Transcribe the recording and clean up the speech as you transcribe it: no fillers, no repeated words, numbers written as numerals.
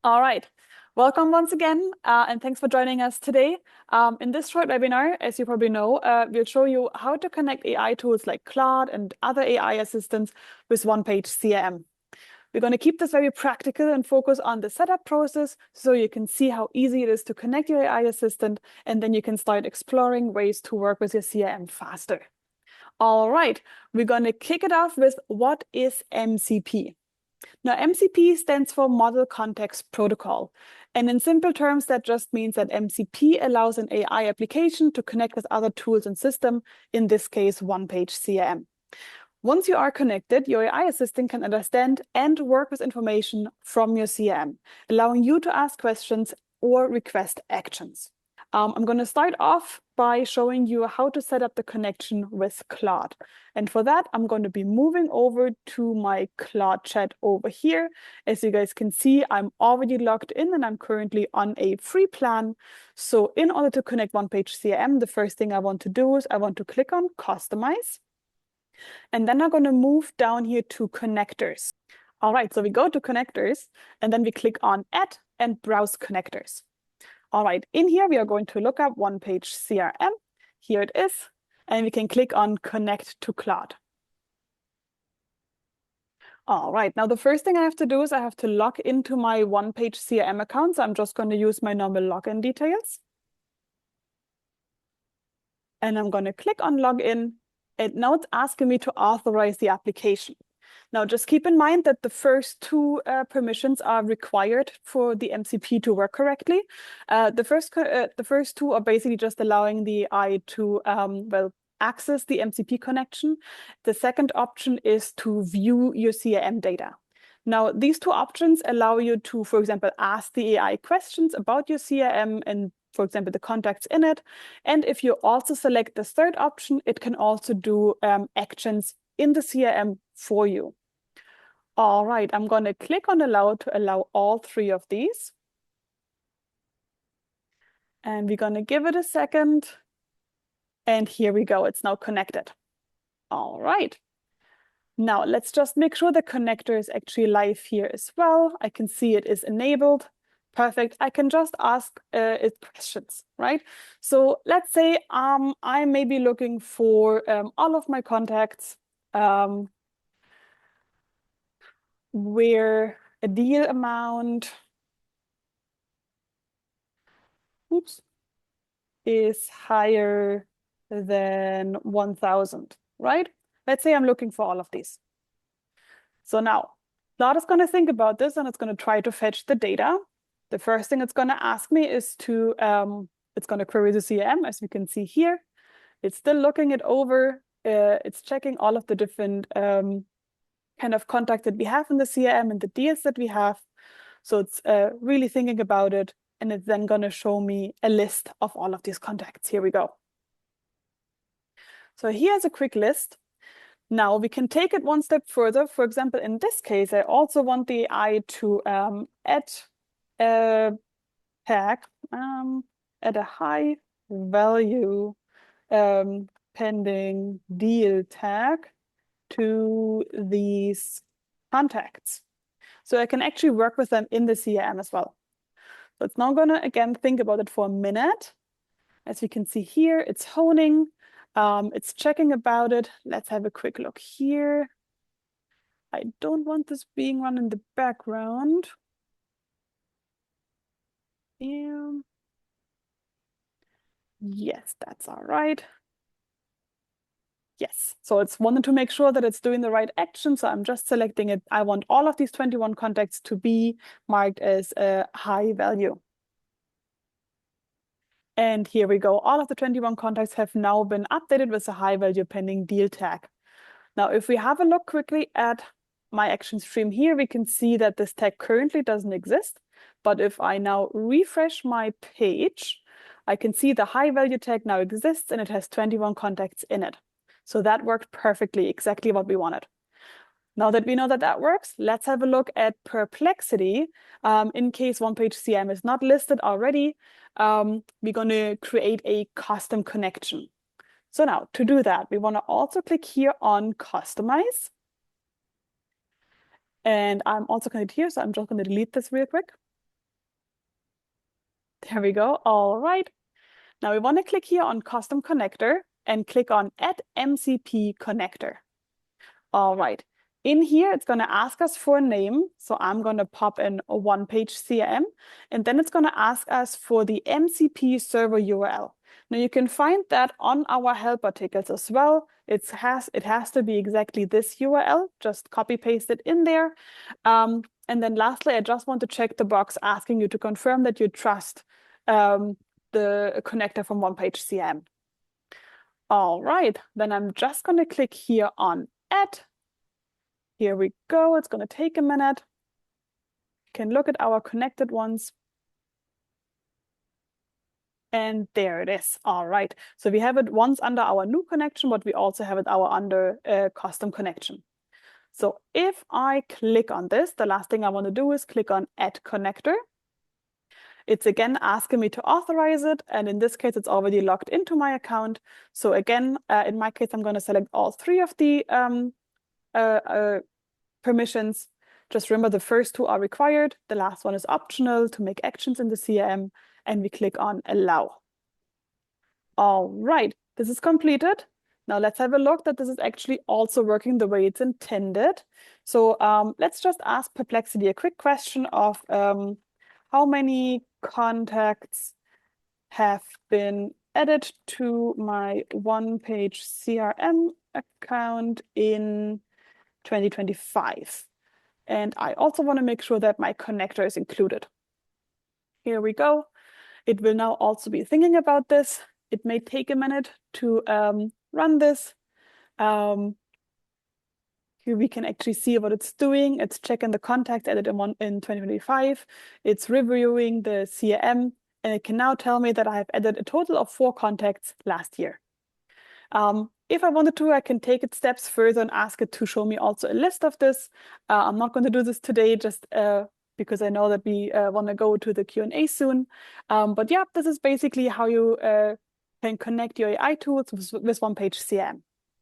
All right. Welcome once again, and thanks for joining us today. In this short webinar, as you probably know, we'll show you how to connect AI tools like Claude and other AI assistants with one-page CRM. We're going to keep this very practical and focus on the setup process so you can see how easy it is to connect your AI assistant, and then you can start exploring ways to work with your CRM faster. All right, we're going to kick it off with what is MCP? Now, MCP stands for Model Context Protocol. And in simple terms, that just means that MCP allows an AI application to connect with other tools and systems, in this case, one-page CRM. Once you are connected, your AI assistant can understand and work with information from your CRM, allowing you to ask questions or request actions. I'm going to start off by showing you how to set up the connection with Claude. And for that, I'm going to be moving over to my Claude chat over here. As you guys can see, I'm already logged in and I'm currently on a free plan. So in order to connect one-page CRM, the first thing I want to do is I want to click on Customize. And then I'm going to move down here to Connectors. All right, so we go to Connectors and then we click on Add and Browse Connectors. All right, in here, we are going to look up one-page CRM. Here it is, and we can click on Connect to Claude. All right, now the first thing I have to do is I have to log into my one-page CRM account. So I'm just going to use my normal login details. And I'm going to click on Login, and now it's asking me to authorize the application. Now, just keep in mind that the first two permissions are required for the MCP to work correctly. The first two are basically just allowing the AI to, access the MCP connection. The second option is to view your CRM data. Now, these two options allow you to, for example, ask the AI questions about your CRM and, for example, the contacts in it. And if you also select the third option, it can also do actions in the CRM for you. All right, I'm going to click on Allow to allow all three of these. And we're going to give it a second. And here we go. It's now connected. All right. Now, let's just make sure the connector is actually live here as well. I can see it is enabled. Perfect. I can just ask it questions, right? So let's say I may be looking for all of my contacts where a deal amount is higher than 1,000, right? Let's say I'm looking for all of these. So now, Claude is going to think about this and it's going to try to fetch the data. The first thing it's going to ask me is to, it's going to query the CRM, as we can see here. It's still looking it over. It's checking all of the different kind of contacts that we have in the CRM and the deals that we have. So it's really thinking about it. And it's then going to show me a list of all of these contacts. Here we go. So here's a quick list. Now we can take it one step further. For example, in this case, I also want the AI to add a tag, add a high value pending deal tag to these contacts. So I can actually work with them in the CRM as well. So it's now gonna, again, think about it for a minute. As we can see here, it's honing, it's checking about it. Let's have a quick look here. I don't want this being run in the background. Yes, that's all right. Yes, so it's wanted to make sure that it's doing the right action. So I'm just selecting it. I want all of these 21 contacts to be marked as a high value. And here we go. All of the 21 contacts have now been updated with a high value pending deal tag. Now, if we have a look quickly at my action stream here, we can see that this tag currently doesn't exist. But if I now refresh my page, I can see the high value tag now exists and it has 21 contacts in it. So that worked perfectly, exactly what we wanted. Now that we know that that works, let's have a look at Perplexity. In case one-page CRM is not listed already, we're going to create a custom connection. So now to do that, we want to also click here on Customize. And I'm also connected here, so I'm just going to delete this real quick. There we go. All right. Now we want to click here on Custom Connector and click on Add MCP Connector. All right. In here, it's going to ask us for a name. So I'm going to pop in a one-page CRM, and then it's going to ask us for the MCP server URL. Now you can find that on our helper tickets as well. It has to be exactly this URL. Just copy paste it in there. And then lastly, I just want to check the box asking you to confirm that you trust the connector from one-page CRM. All right, then I'm just going to click here on Add. Here we go. It's going to take a minute. You can look at our connected ones. And there it is. All right. So we have it once under our new connection, but we also have it under custom connection. So if I click on this, the last thing I want to do is click on Add Connector. It's again asking me to authorize it. And in this case, it's already logged into my account. So again, in my case, I'm going to select all three of the permissions. Just remember the first two are required. The last one is optional to make actions in the CRM. And we click on Allow. All right, this is completed. Now let's have a look that this is actually also working the way it's intended. So let's just ask Perplexity a quick question of how many contacts have been added to my one-page CRM account in 2025. And I also want to make sure that my connector is included. Here we go. It will now also be thinking about this. It may take a minute to run this. Here we can actually see what it's doing. It's checking the contacts added in 2025. It's reviewing the CRM, and it can now tell me that I have added a total of 4 contacts last year. If I wanted to, I can take it steps further and ask it to show me also a list of this. I'm not going to do this today, just because I know that we want to go to the Q&A soon. But yeah, this is basically how you can connect your AI tools with one-page CRM.